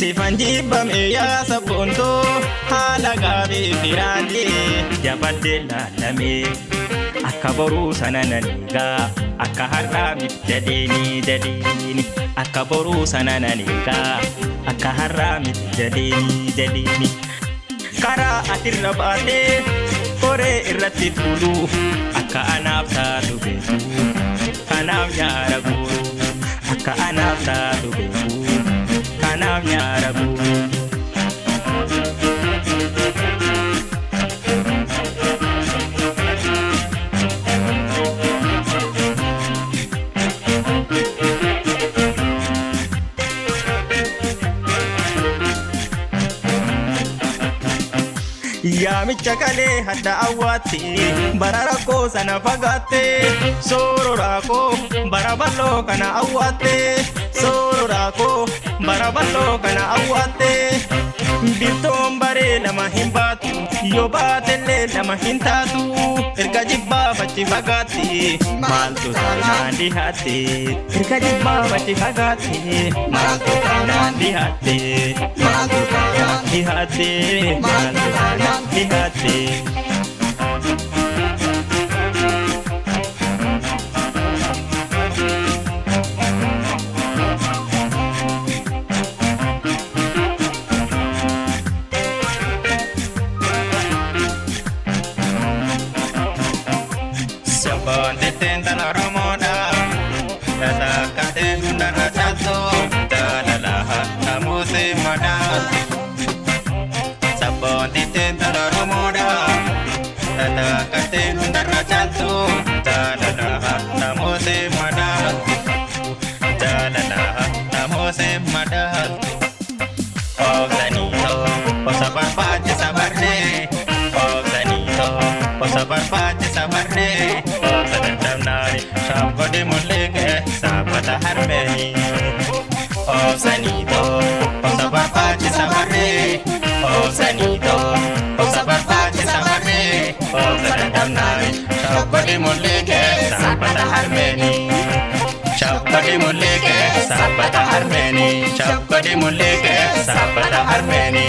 Sifanjibame ya sabunto hala gabi firande jabadde lalame akaboru sanananiga akaharami jadini akaboru sanananiga akaharami jadini kara atirabate kore irratti tulu akka anaaf taatu beeku kanaaf nyaarabu akka anaaf taatu beeku kanaaf nyaarabu. Yaamicha kalee hadda awwaatti bara rakkoo sana fagaatte soorora koo bara bal'oo kana awwaatte soorora koo bara bal'oo kana awwaatte biltoon baree lama hin baatu yoo baatellee lama hin taatu erga jibbaa fachi fagaatti maaltu taanaan dhihaatte erga jibbaa fachi fagaatti maaltu taanaan dhihaatte maaltu taanaan dhihaatte maaltu taanaan dhihaatte. Sabonte tentang oromo da, kata kate nara satu, dalalah tamu semada. Sabonte tentang oromo da, kata kate nara satu, dalalah tamu semada, dalalah tamu semada. Oh zanito, oh sabar pace sabar ne, oh zanito, oh sabar pace sabar ne. Sabode muleke sabata harmeni oh sanito oh sabar pace sabare oh sanito oh sabar pace sabare oh sadam nari sabode muleke sabata harmeni sabode muleke sabata harmeni sabode muleke sabata harmeni